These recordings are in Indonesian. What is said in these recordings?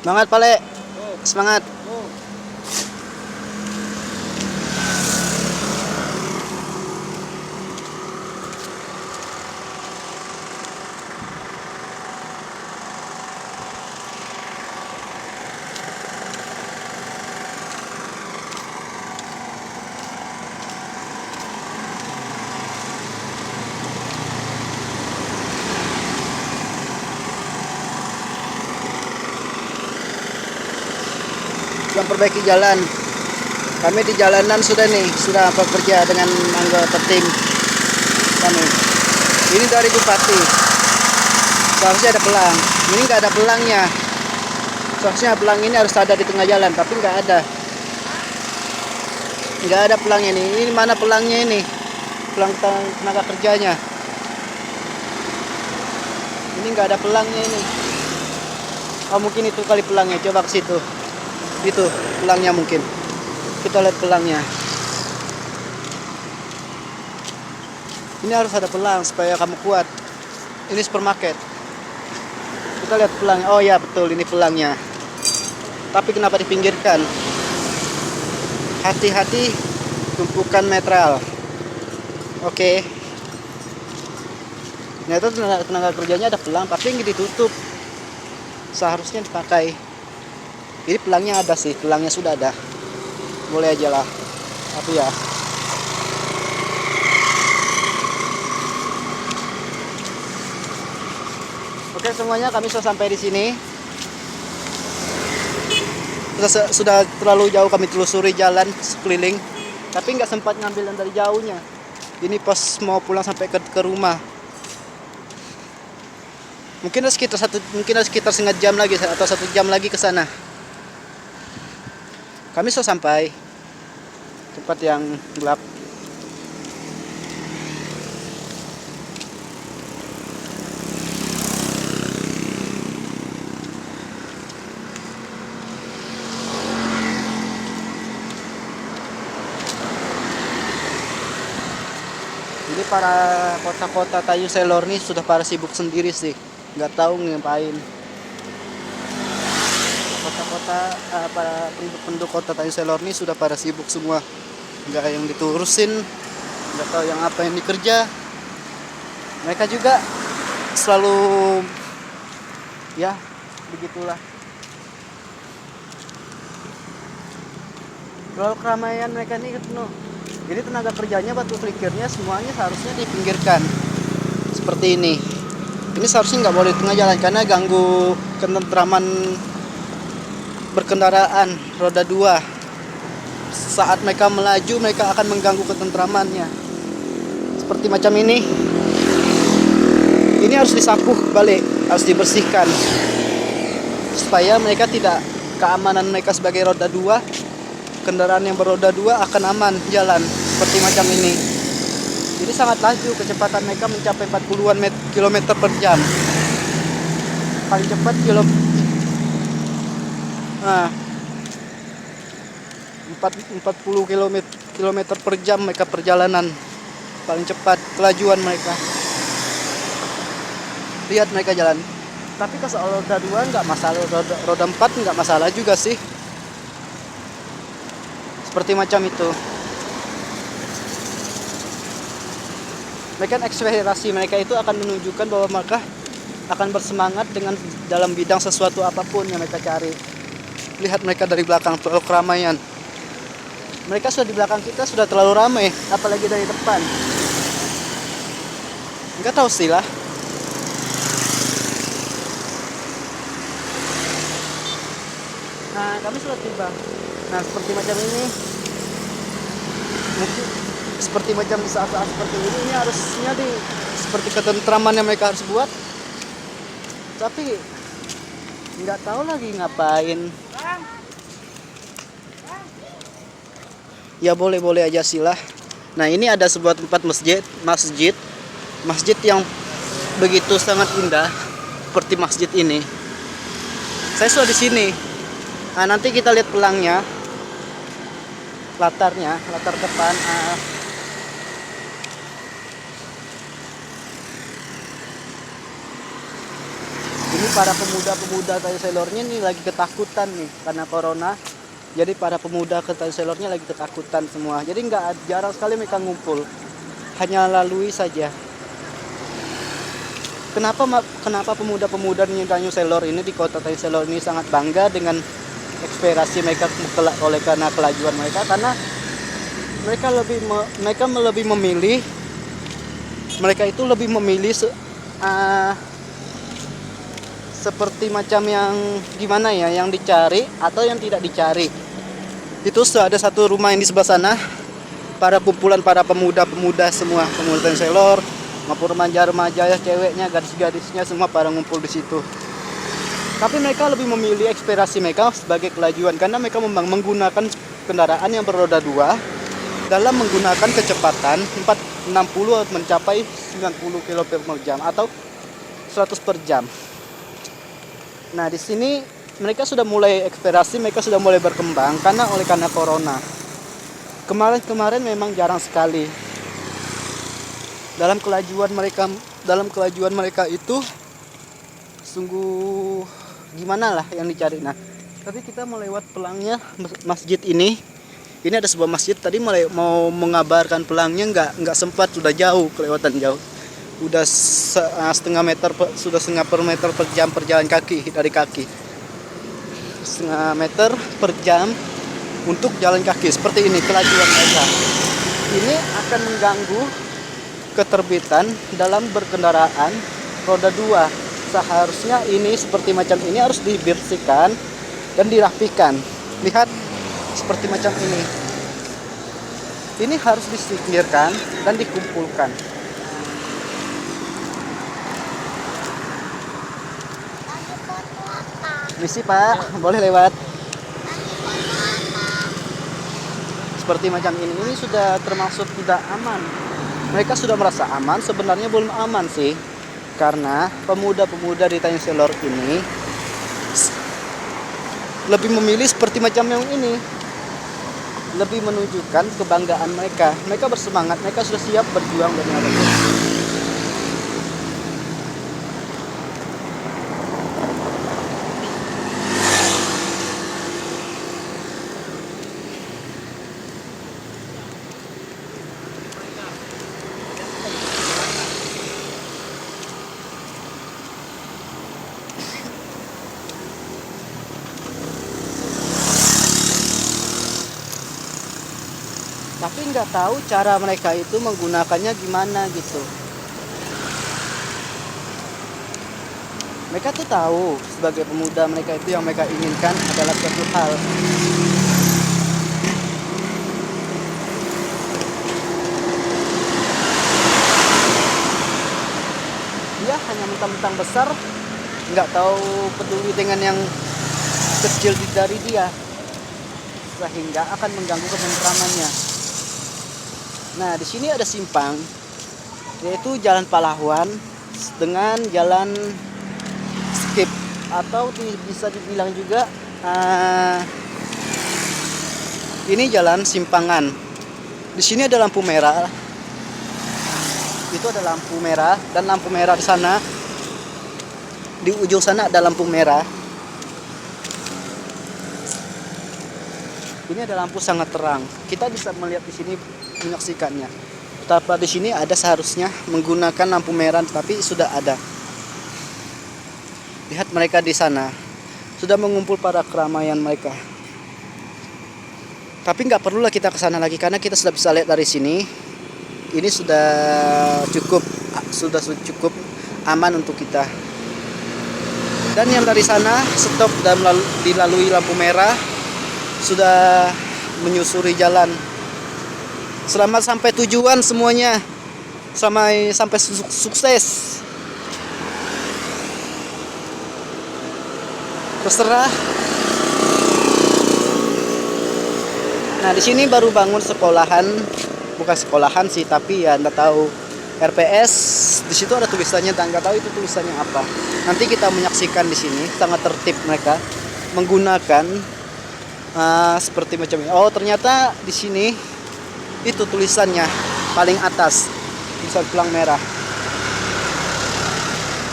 Semangat Pale, semangat. Yang perbaiki jalan. Kami di jalanan sudah bekerja dengan anggota tim kami. Ini dari Bupati. Seharusnya ada pelang. Ini nggak ada pelangnya. Seharusnya pelang ini harus ada di tengah jalan, tapi nggak ada. Nggak ada pelangnya nih. Ini mana pelangnya ini? Pelang tenaga kerjanya. Ini nggak ada pelangnya ini. Oh mungkin itu kali pelangnya. Coba ke situ. Itu pelangnya mungkin. Kita lihat pelangnya. Ini harus ada pelang supaya kamu kuat. Ini supermarket. Kita lihat pelangnya. Oh ya betul, ini pelangnya. Tapi kenapa dipinggirkan? Hati-hati tumpukan metal. Oke. Nah itu tenaga kerjanya ada pelang, tapi ini ditutup. Seharusnya dipakai. Ini pelangnya ada sih, pelangnya sudah ada. Boleh aja lah. Tapi ya. Oke semuanya, kami sudah sampai di sini. Sudah terlalu jauh kami telusuri jalan sekeliling, tapi nggak sempat ngambil yang dari jauhnya. Ini pas mau pulang sampai ke rumah. Mungkin sekitar setengah jam lagi atau 1 jam lagi ke sana. Kami sudah sampai tempat yang gelap. Jadi para kota-kota Tanjung Selor ini sudah pada sibuk sendiri sih, nggak tahu ngapain. Kota-kota para penduduk kota Tanjung Selor ini sudah pada sibuk semua, nggak yang diturusin, nggak tahu yang apa yang dikerja. Mereka juga selalu ya begitulah. Kalau keramaian mereka ini penuh. Jadi tenaga kerjanya, batu kerikirnya semuanya seharusnya dipinggirkan seperti ini. Ini seharusnya nggak boleh di tengah jalan karena ganggu ketentraman berkendaraan roda 2. Saat mereka melaju, mereka akan mengganggu ketentramannya. Seperti macam ini. Ini harus disapu balik, harus dibersihkan. Supaya mereka tidak, keamanan mereka sebagai roda 2, kendaraan yang beroda 2 akan aman jalan seperti macam ini. Jadi sangat laju, kecepatan mereka mencapai 40-an km per jam. Paling cepat 40 km per jam mereka perjalanan. Paling cepat kelajuan mereka. Lihat mereka jalan. Tapi kalau soal roda 2 nggak masalah, roda 4 nggak masalah juga sih. Seperti macam itu. Mereka ekspresi mereka itu akan menunjukkan bahwa mereka akan bersemangat dengan dalam bidang sesuatu apapun yang mereka cari. Lihat mereka dari belakang, terlalu keramaian. Mereka sudah di belakang kita sudah terlalu ramai, apalagi dari depan. Nggak tahu sih lah. Nah, kami sudah tiba. Nah, seperti macam ini. Mungkin seperti macam di saat-saat seperti ini harusnya seperti ketentraman yang mereka harus buat. Tapi nggak tahu lagi ngapain. Ya boleh-boleh aja sih lah. Nah, ini ada sebuah tempat masjid yang begitu sangat indah seperti masjid ini. Saya sudah di sini. Nah, nanti kita lihat pelangnya, latar depan. Ini para pemuda Tayo Selornya ini lagi ketakutan nih karena corona. Jadi para pemuda Tayo Selornya lagi ketakutan semua. Jadi jarang sekali mereka ngumpul, hanya lalui saja. Kenapa pemuda-pemuda Tayo Selor ini di kota Tayo Selor ini sangat bangga dengan ekspresi mereka karena kelajuan mereka, karena mereka lebih memilih seperti macam yang gimana ya, yang dicari atau yang tidak dicari. Itu sudah ada satu rumah yang di sebelah sana, kumpulan para pemuda semua, pemuda Tayo Selor maupun remaja-remaja, ceweknya, gadis-gadisnya semua pada ngumpul di situ. Tapi mereka lebih memilih ekspresi mereka sebagai kelajuan karena mereka menggunakan kendaraan yang beroda 2 dalam menggunakan kecepatan 60 mencapai 90 km per jam atau 100 per jam. Nah, di sini mereka sudah mulai ekspresi, mereka sudah mulai berkembang karena corona. Kemarin memang jarang sekali. Dalam kelajuan mereka itu sungguh gimana lah yang dicari. Nah, tapi kita melewat pelangnya masjid ini. Ini ada sebuah masjid, tadi mau mengabarkan pelangnya nggak sempat, sudah jauh, kelewatan jauh. Udah setengah meter per jam perjalanan kaki, dari kaki. Setengah meter per jam untuk jalan kaki. Seperti ini kelajuan mereka. Ini akan mengganggu keterbitan dalam berkendaraan roda 2. Seharusnya ini seperti macam ini harus dibersihkan dan dirapikan. Lihat seperti macam ini. Ini harus disingkirkan dan dikumpulkan. Misi Pak, boleh lewat. Seperti macam ini sudah termasuk tidak aman. Mereka sudah merasa aman, sebenarnya belum aman sih. Karena pemuda-pemuda di Tayo Selor ini lebih memilih seperti macam yang ini, lebih menunjukkan kebanggaan mereka. Mereka bersemangat, mereka sudah siap berjuang demi apapun. Tapi nggak tahu cara mereka itu menggunakannya gimana gitu. Mereka tuh tahu sebagai pemuda mereka itu yang mereka inginkan adalah suatu hal. Dia hanya mentang-mentang besar, nggak tahu peduli dengan yang kecil dari dia, sehingga akan mengganggu ketentramannya. Nah, di sini ada simpang, yaitu Jalan Pahlawan dengan Jalan Skip, atau bisa dibilang juga ini jalan simpangan. Di sini ada lampu merah. Itu ada lampu merah dan lampu merah di sana di ujung sana ada lampu merah. Ini ada lampu sangat terang. Kita bisa melihat di sini, menyaksikannya. Betapa di sini ada seharusnya menggunakan lampu merah, tapi sudah ada. Lihat mereka di sana sudah mengumpul pada keramaian mereka. Tapi nggak perlulah kita ke sana lagi karena kita sudah bisa lihat dari sini. Ini sudah cukup aman untuk kita. Dan yang dari sana stop dan dilalui lampu merah sudah menyusuri jalan. Selamat sampai tujuan semuanya. Sampai sukses. Terserah. Nah, di sini baru bangun sekolahan, bukan sekolahan sih, tapi ya nggak tahu RPS. Di situ ada tulisannya, dan nggak tahu itu tulisannya apa. Nanti kita menyaksikan di sini, sangat tertib mereka menggunakan seperti macam ini. Oh, ternyata di sini itu tulisannya paling atas, tulisan pelang merah.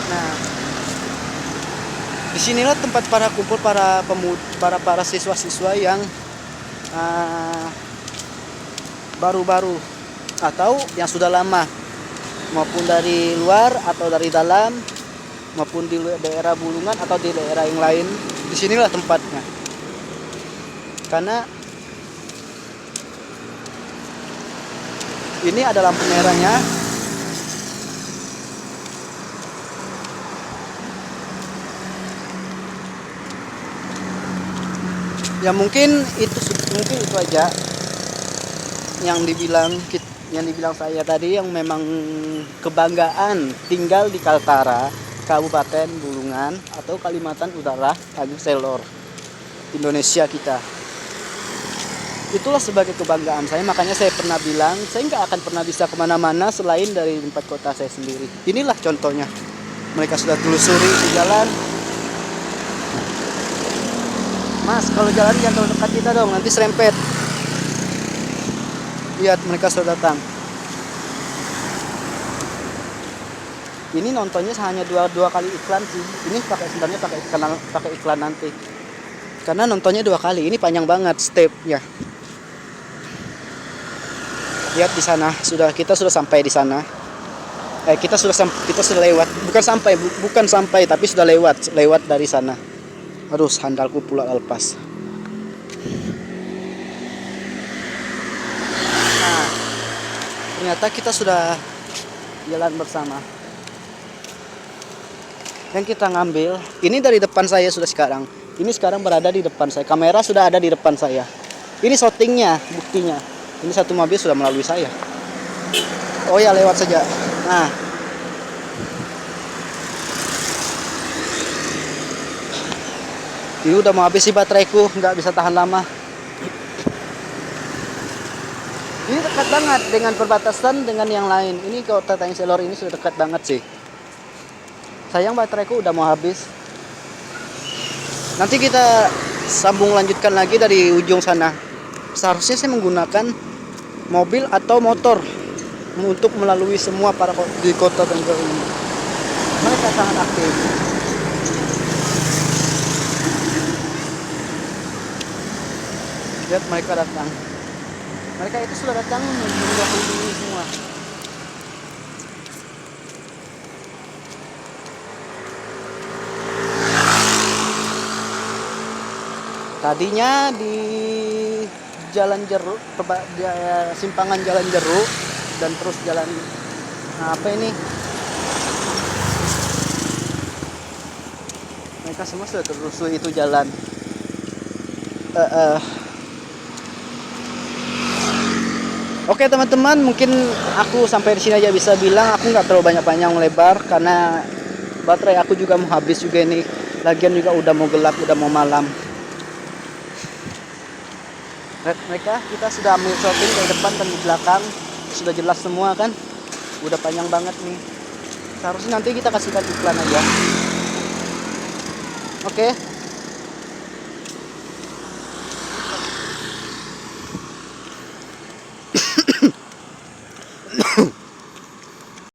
Nah, disinilah tempat para kumpul para siswa-siswa yang baru-baru atau yang sudah lama, maupun dari luar atau dari dalam, maupun di daerah Bulungan atau di daerah yang lain. Disinilah tempatnya, karena ini ada lampu merahnya. Ya mungkin itu aja yang dibilang saya tadi, yang memang kebanggaan tinggal di Kaltara, Kabupaten Bulungan atau Kalimantan Utara, Tanjung Selor, Indonesia kita. Itulah sebagai kebanggaan saya. Makanya saya pernah bilang saya nggak akan pernah bisa kemana-mana selain dari tempat kota saya sendiri. Inilah contohnya. Mereka sudah telusuri di jalan. Mas, kalau jalan jangan terlalu dekat kita dong, nanti serempet. Lihat, mereka sudah datang. Ini nontonnya hanya dua kali iklan sih. Ini sebenarnya pakai iklan nanti. Karena nontonnya 2 kali. Ini panjang banget stepnya. Lihat di sana, kita sudah sampai di sana. Kita sudah lewat. Bukan sampai, tapi sudah lewat dari sana. Aduh, sandalku pula lepas. Nah, ternyata kita sudah jalan bersama. Yang kita ngambil, ini dari depan saya sudah sekarang. Ini sekarang berada di depan saya. Kamera sudah ada di depan saya. Ini shootingnya, buktinya. Ini satu mobil sudah melalui saya. Oh ya, lewat saja. Nah, ini udah mau habis sih bateraiku, nggak bisa tahan lama. Ini dekat banget dengan perbatasan dengan yang lain. Ini kota Tanjung Selor ini sudah dekat banget sih. Sayang bateraiku udah mau habis. Nanti kita sambung lanjutkan lagi dari ujung sana. Seharusnya saya menggunakan mobil atau motor untuk melalui semua para di kota Tanjung Selor ini. Mereka sangat aktif. Lihat mereka datang. Mereka itu sudah datang mendahului semua. Tadinya di Jalan Jeruk, simpangan Jalan Jeruk, dan terus jalan apa ini? Mereka semua sudah terusui itu jalan. Oke teman-teman, mungkin aku sampai di sini aja bisa bilang. Aku nggak terlalu banyak panjang lebar karena baterai aku juga mau habis juga nih. Lagian juga udah mau gelap, udah mau malam. Mereka kita sudah ambil shooting dari depan dan di belakang, sudah jelas semua kan. Udah panjang banget nih. Seharusnya nanti kita kasihkan iklan aja. Oke.